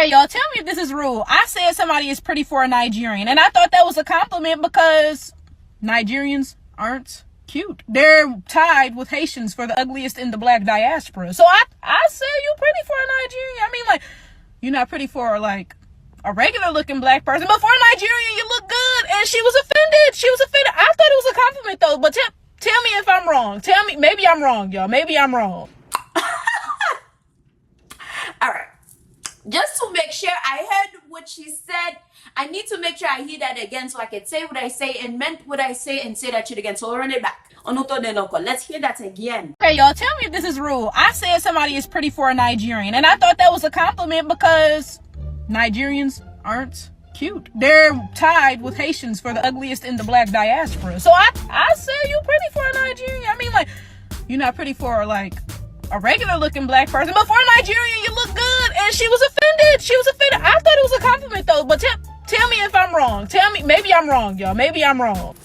Okay, y'all, tell me if this is rude. I said somebody is pretty for a Nigerian, and I thought that was a compliment because Nigerians aren't cute. They're tied with Haitians for the ugliest in the black diaspora. So I said you pretty for a Nigerian. I mean, like, you're not pretty for, like, a regular looking black person, but for a Nigerian, you look good. And she was offended. She was offended. I thought it was a compliment, though. But tell me if I'm wrong. Tell me. Maybe I'm wrong, y'all. Maybe I'm wrong. All right. Just to make sure I heard what she said, I need to make sure I hear that again so I can say what I say and meant what I say and say that shit again. So run it back. Let's hear that again. Okay, y'all, tell me if this is rude. I said somebody is pretty for a Nigerian, and I thought that was a compliment because Nigerians aren't cute. They're tied with Haitians for the ugliest in the black diaspora. So I said you pretty for a Nigerian. I mean, like, you're not pretty for, like, a regular looking black person, but for a Nigerian, you look good. And she was offended. She was offended. I thought it was a compliment, though. But tell me if I'm wrong. Tell me. Maybe I'm wrong, y'all. Maybe I'm wrong.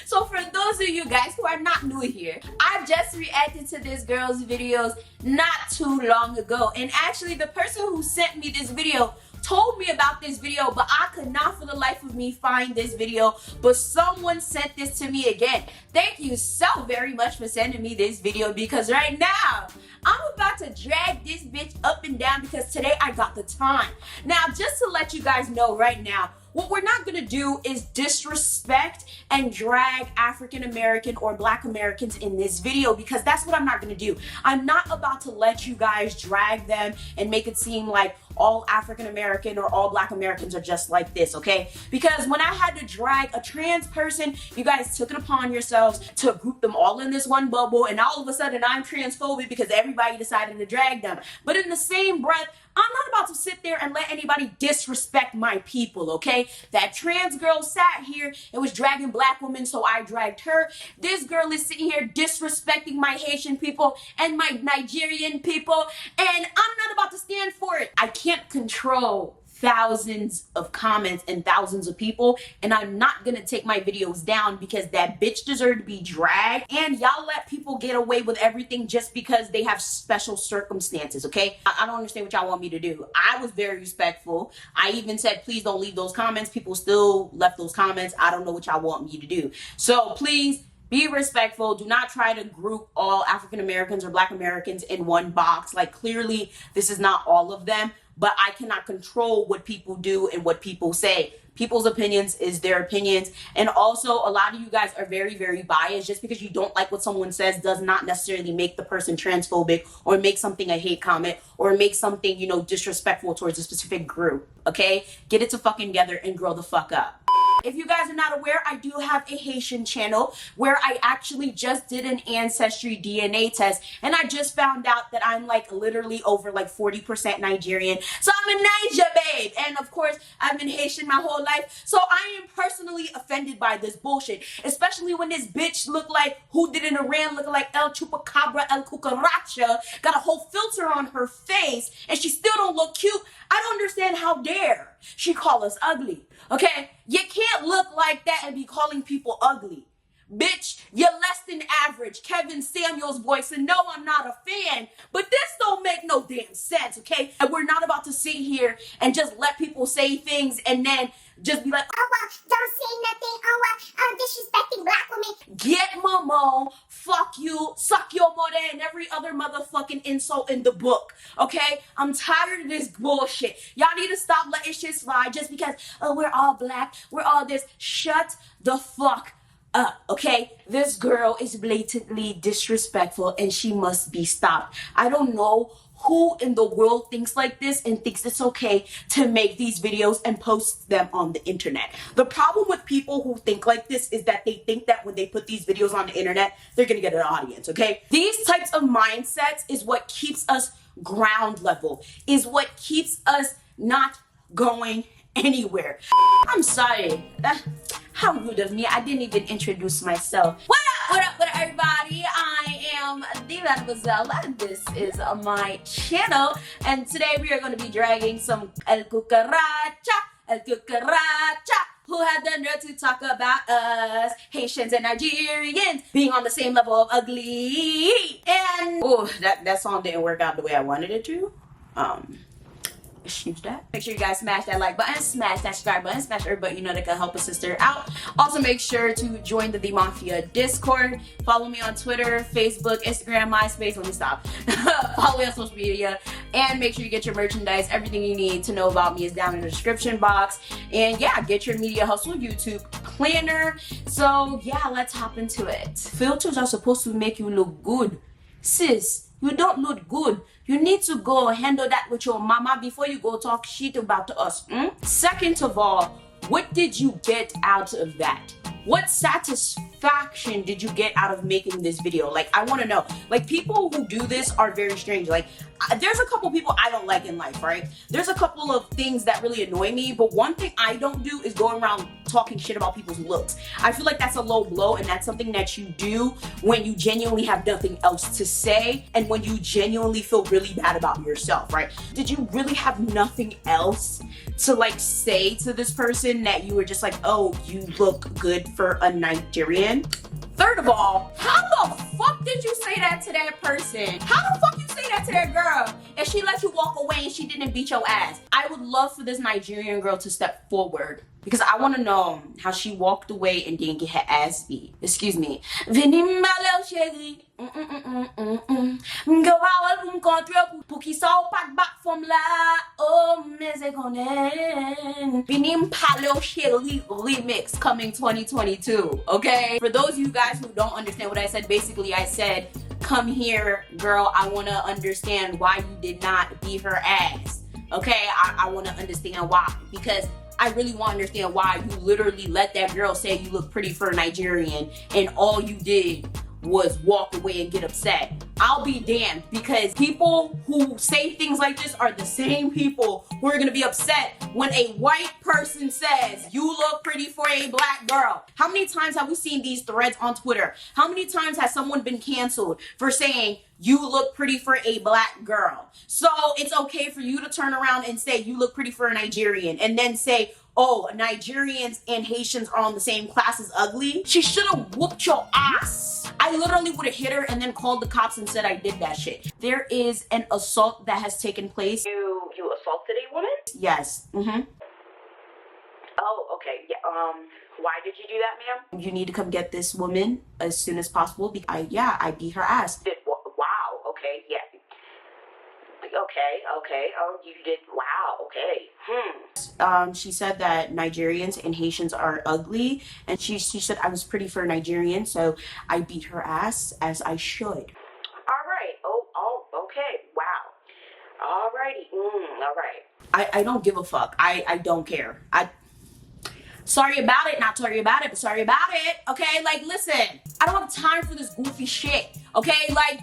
So for those of you guys who are not new here, I just reacted to this girl's videos not too long ago. And actually, the person who sent me this video told me about this video, but I could not for the life of me find this video, but someone sent this to me again. Thank you so very much for sending me this video, because right now I'm about to drag this bitch up and down because today I got the time. Now, just to let you guys know right now, what we're not gonna do is disrespect and drag African American or Black Americans in this video, because that's what I'm not gonna do. I'm not about to let you guys drag them and make it seem like all African American or all Black Americans are just like this, okay? Because when I had to drag a trans person, you guys took it upon yourselves to group them all in this one bubble, and all of a sudden I'm transphobic because everybody decided to drag them. But in the same breath, I'm not about to sit there and let anybody disrespect my people, okay? That trans girl sat here and was dragging Black women, so I dragged her. This girl is sitting here disrespecting my Haitian people and my Nigerian people, and I'm not about to stand for it. I can't control thousands of comments and thousands of people, and I'm not gonna take my videos down because that bitch deserved to be dragged. And y'all let people get away with everything just because they have special circumstances, okay? I don't understand what y'all want me to do. I was very respectful. I even said, please don't leave those comments. People still left those comments. I don't know what y'all want me to do. So please be respectful. Do not try to group all African Americans or Black Americans in one box. Like, clearly this is not all of them, but I cannot control what people do and what people say. People's opinions is their opinions. And also, a lot of you guys are very, very biased. Just because you don't like what someone says does not necessarily make the person transphobic or make something a hate comment or make something, you know, disrespectful towards a specific group, okay? Get it to fucking together and grow the fuck up. If you guys are not aware, I do have a Haitian channel where I actually just did an ancestry DNA test, and I just found out that I'm like literally over like 40% Nigerian. So I'm a Niger babe, and of course I've been Haitian my whole life. So I am personally offended by this bullshit, especially when this bitch look like who did in Iran, looking like El Chupacabra, El Cucaracha, got a whole filter on her face, and she still don't look cute. I don't understand. How dare she call us ugly, okay? You can't look like that and be calling people ugly. Bitch, you're less than average. Kevin Samuels voice, and no, I'm not a fan, but this don't make no damn sense, okay? And we're not about to sit here and just let people say things and then just be like, oh, well, don't say nothing. Oh, well, I'm disrespecting Black women. Get Momo, fuck you, suck your mother, and every other motherfucking insult in the book, okay? I'm tired of this bullshit. Y'all need to stop letting shit slide just because, oh, we're all Black, we're all this. Shut the fuck up, okay? This girl is blatantly disrespectful and she must be stopped. I don't know who in the world thinks like this and thinks it's okay to make these videos and post them on the internet. The problem with people who think like this is that they think that when they put these videos on the internet, they're gonna get an audience, okay? These types of mindsets is what keeps us ground level, is what keeps us not going anywhere. I'm sorry. How rude of me. I didn't even introduce myself. What up, everybody? I am the Mademoiselle, and this is my channel. And today we are going to be dragging some El Cucaracha, Who had the nerve to talk about us, Haitians and Nigerians, being on the same level of ugly? And oh, that song didn't work out the way I wanted it to. Excuse that. Make sure you guys smash that like button, smash that subscribe button, smash every button you know that can help a sister out. Also, make sure to join the Mafia Discord. Follow me on Twitter, Facebook, Instagram, MySpace. Let me stop. Follow me on social media, and make sure you get your merchandise. Everything you need to know about me is down in the description box. And yeah, get your Media Hustle YouTube planner. So yeah, let's hop into it. Filters are supposed to make you look good, sis. You don't look good. You need to go handle that with your mama before you go talk shit about us. Second of all, what did you get out of that? What satisfaction did you get out of making this video? Like, I want to know. Like, people who do this are very strange. Like, there's a couple people I don't like in life, right? There's a couple of things that really annoy me, but one thing I don't do is going around talking shit about people's looks. I feel like that's a low blow, and that's something that you do when you genuinely have nothing else to say and when you genuinely feel really bad about yourself, right? Did you really have nothing else to like say to this person that you were just like, oh, you look good for a Nigerian? Third of all, how the fuck did you say that to that person? How the fuck you say that to that girl if she let you walk away and she didn't beat your ass? I would love for this Nigerian girl to step forward because I want to know how she walked away and didn't get her ass beat. Excuse me. Remix coming 2022. Okay, for those of you guys who don't understand what I said, basically I said, come here girl, I want to understand why you did not beat her ass. Okay, I want to understand why, because I really want to understand why you literally let that girl say you look pretty for a Nigerian and all you did was walk away and get upset. I'll be damned, because people who say things like this are the same people who are gonna be upset when a white person says you look pretty for a black girl. How many times have we seen these threads on Twitter? How many times has someone been canceled for saying you look pretty for a black girl? So it's okay for you to turn around and say you look pretty for a Nigerian and then say, oh, Nigerians and Haitians are on the same class as ugly? She should have whooped your ass. I literally would have hit her and then called the cops and said I did that shit. There is an assault that has taken place. You assaulted a woman? Yes. Oh, okay. Yeah. Why did you do that, ma'am? You need to come get this woman as soon as possible because I beat her ass. Wow. Okay. Yeah. Okay. Oh, you did. Wow. Okay. She said that Nigerians and Haitians are ugly, and she said I was pretty for a Nigerian, so I beat her ass as I should. All right. Oh. Okay. Wow. Alrighty. All right. I don't give a fuck. I don't care. Sorry about it, not sorry about it, but sorry about it. Okay, like listen, I don't have time for this goofy shit. Okay, like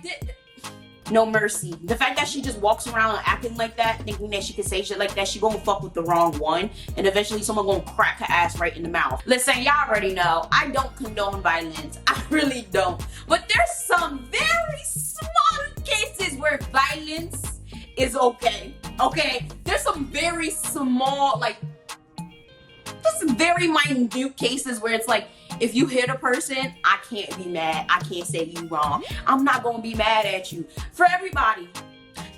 no mercy. The fact that she just walks around acting like that, thinking that she can say shit like that, she gonna fuck with the wrong one, and eventually someone gonna crack her ass right in the mouth. Listen, y'all already know, I don't condone violence. I really don't. But there's some very small cases where violence is okay. Okay? There's some very small, like, there's some very minute cases where it's like, if you hit a person, I can't be mad. I can't say you wrong. I'm not gonna be mad at you. For everybody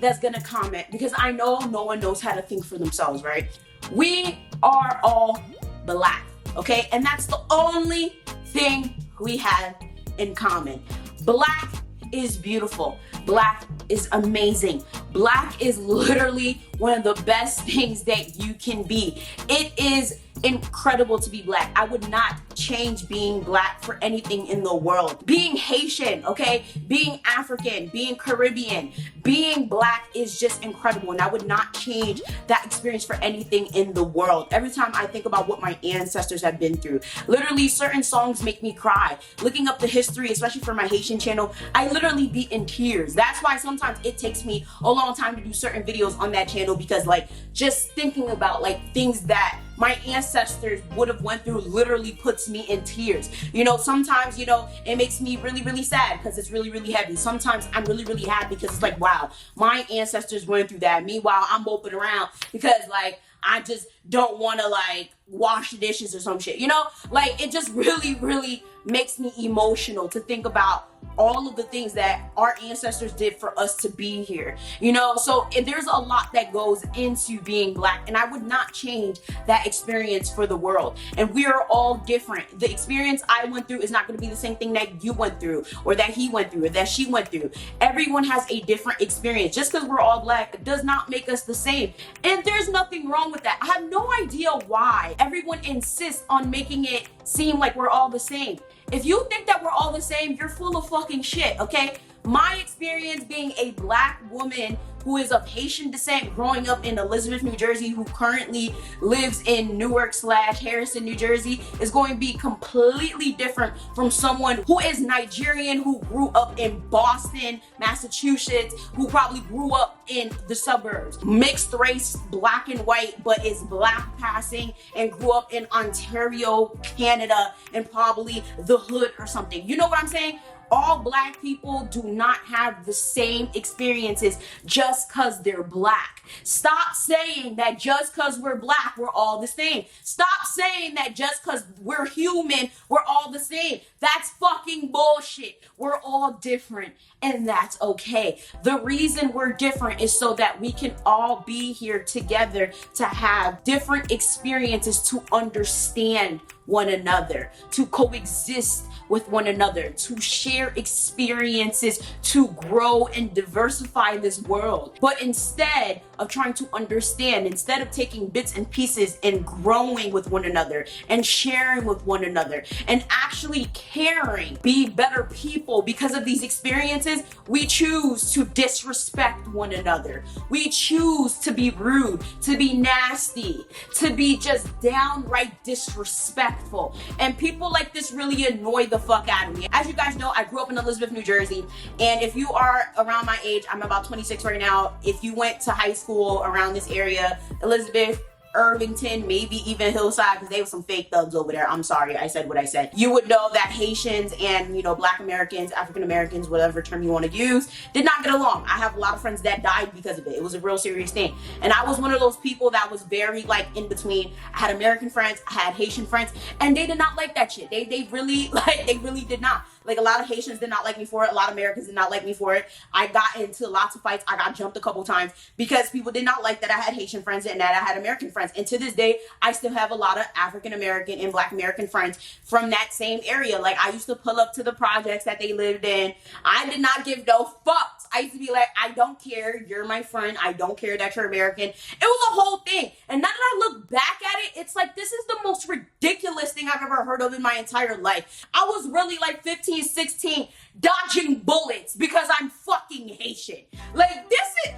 that's gonna comment, because I know no one knows how to think for themselves, right? We are all black, okay? And that's the only thing we have in common. Black is beautiful. Black is amazing. Black is literally one of the best things that you can be. It is incredible to be black. I would not change being black for anything in the world. Being Haitian, okay? Being African, being Caribbean, being black is just incredible, and I would not change that experience for anything in the world. Every time I think about what my ancestors have been through, literally certain songs make me cry. Looking up the history, especially for my Haitian channel, I literally be in tears. That's why sometimes it takes me a long time to do certain videos on that channel, because like just thinking about like things that my ancestors would have went through literally puts me in tears. You know, sometimes, you know, it makes me really, really sad because it's really, really heavy. Sometimes I'm really, really happy because it's like, wow, my ancestors went through that. Meanwhile, I'm moping around because like, I just don't want to like wash the dishes or some shit, you know? Like, it just really, really makes me emotional to think about all of the things that our ancestors did for us to be here, you know? So there's a lot that goes into being Black, and I would not change that experience for the world. And we are all different. The experience I went through is not going to be the same thing that you went through, or that he went through, or that she went through. Everyone has a different experience. Just because we're all Black does not make us the same. And there's nothing wrong with that. I have no idea why everyone insists on making it seem like we're all the same. If you think that we're all the same, you're full of fucking shit, okay? My experience being a Black woman who is of Haitian descent, growing up in Elizabeth, New Jersey, who currently lives in Newark/Harrison, New Jersey, is going to be completely different from someone who is Nigerian, who grew up in Boston, Massachusetts, who probably grew up in the suburbs. Mixed race, Black and white, but is Black passing and grew up in Ontario, Canada, and probably the hood or something. You know what I'm saying? All Black people do not have the same experiences just because they're Black. Stop saying that just because we're Black, we're all the same. Stop saying that just because we're human, we're all the same. That's fucking bullshit. We're all different, and that's okay. The reason we're different is so that we can all be here together to have different experiences, to understand one another, to coexist with one another, to share experiences, to grow and diversify this world. But instead of trying to understand, instead of taking bits and pieces and growing with one another and sharing with one another and actually caring, be better people because of these experiences, we choose to disrespect one another. We choose to be rude, to be nasty, to be just downright disrespectful. And people like this really annoy the fuck out of me. As you guys know, I grew up in Elizabeth, New Jersey, and if you are around my age, I'm about 26 right now. If you went to high school around this area, Elizabeth, Irvington, maybe even Hillside, because they were some fake thugs over there. I'm sorry, I said what I said. You would know that Haitians and, you know, Black Americans, African Americans, whatever term you want to use, did not get along. I have a lot of friends that died because of it. It was a real serious thing. And I was one of those people that was very like in between. I had American friends, I had Haitian friends, and they did not like that shit. They really did not. Like, a lot of Haitians did not like me for it. A lot of Americans did not like me for it. I got into lots of fights. I got jumped a couple times because people did not like that I had Haitian friends and that I had American friends. And to this day, I still have a lot of African American and Black American friends from that same area. Like, I used to pull up to the projects that they lived in. I did not give no fucks. I used to be like, I don't care. You're my friend. I don't care that you're American. It was a whole thing. And now that I look back at it, it's like, this is the most ridiculous thing I've ever heard of in my entire life. I was really like 15, 16, dodging bullets because I'm fucking Haitian. Like, this is,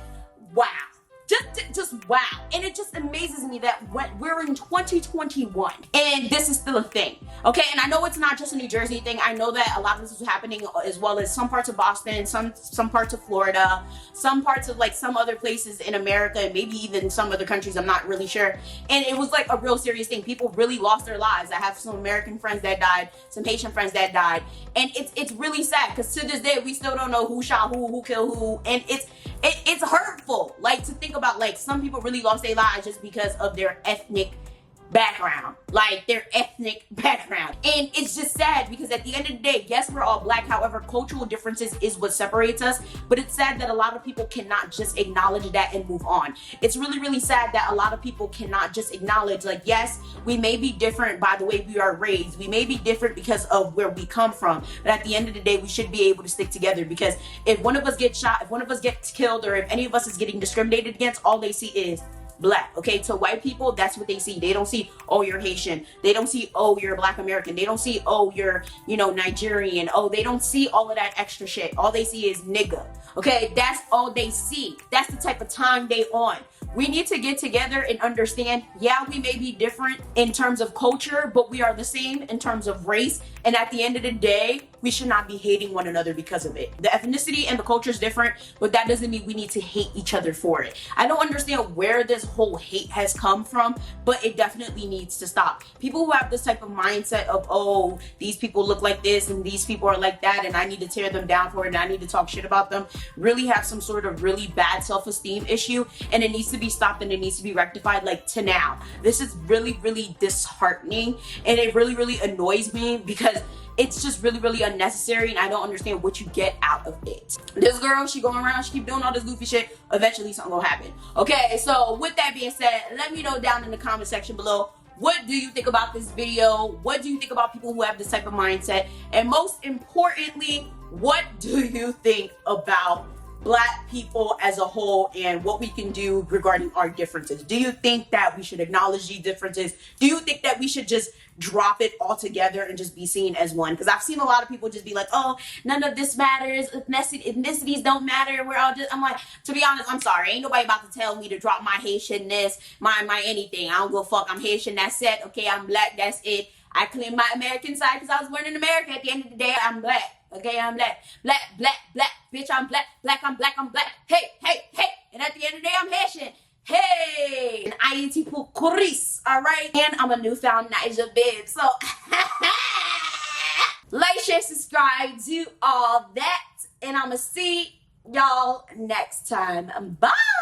wow. Just wow. And it just amazes me that we're in 2021 and this is still a thing. Okay, and I know it's not just a New Jersey thing. I know that a lot of this is happening as well as some parts of Boston, some parts of Florida, some parts of like some other places in America, and maybe even some other countries, I'm not really sure. And it was like a real serious thing. People really lost their lives. I have some American friends that died, some Haitian friends that died. And it's really sad because to this day, we still don't know who shot who killed who. And it's hurtful, like, to think about, like, some people really lost their lives just because of their ethnic background, like their ethnic background. And it's just sad because at the end of the day, yes, we're all Black. However, cultural differences is what separates us. But it's sad that a lot of people cannot just acknowledge that and move on. It's really, really sad that a lot of people cannot just acknowledge, like, yes, we may be different by the way we are raised. We may be different because of where we come from. But at the end of the day, we should be able to stick together, because if one of us gets shot, if one of us gets killed, or if any of us is getting discriminated against, all they see is Black. Okay, to white people, that's what they see. They don't see, oh, you're Haitian. They don't see, oh, you're Black American. They don't see, oh, you're, you know, Nigerian. Oh, they don't see all of that extra shit. All they see is nigga. Okay, that's all they see. That's the type of time they on. We need to get together and understand, yeah, we may be different in terms of culture, but we are the same in terms of race. And at the end of the day, we should not be hating one another because of it. The ethnicity and the culture is different, but that doesn't mean we need to hate each other for it. I don't understand where this whole hate has come from, but it definitely needs to stop. People who have this type of mindset of, oh, these people look like this and these people are like that, and I need to tear them down for it and I need to talk shit about them, really have some sort of really bad self-esteem issue, and it needs to be be stopped and it needs to be rectified, like to now. This is really, really disheartening, and it really, really annoys me because it's just really, really unnecessary, and I don't understand what you get out of it. This girl, she going around, she keep doing all this goofy shit. Eventually something gonna happen. Okay, so with that being said, let me know down in the comment section below, what do you think about this video? What do you think about people who have this type of mindset? And most importantly, what do you think about Black people as a whole and what we can do regarding our differences? Do you think that we should acknowledge these differences? Do you think that we should just drop it all together and just be seen as one? Because I've seen a lot of people just be like, oh, none of this matters, ethnicities don't matter, we're all just, I'm like, to be honest, I'm sorry, ain't nobody about to tell me to drop my Haitianness, my anything. I don't give a fuck. I'm Haitian, that's it. Okay, I'm Black, that's it. I claim my American side because I was born in America. At the end of the day, I'm Black. Okay, I'm Black. Black, Black, Black. Bitch, I'm Black. Black, I'm Black, I'm Black. Hey, hey, hey. And at the end of the day, I'm Haitian. Hey. And I eat people Chris, alright? And I'm a newfound Niger babe. So, like, share, subscribe, do all that. And I'ma see y'all next time. Bye.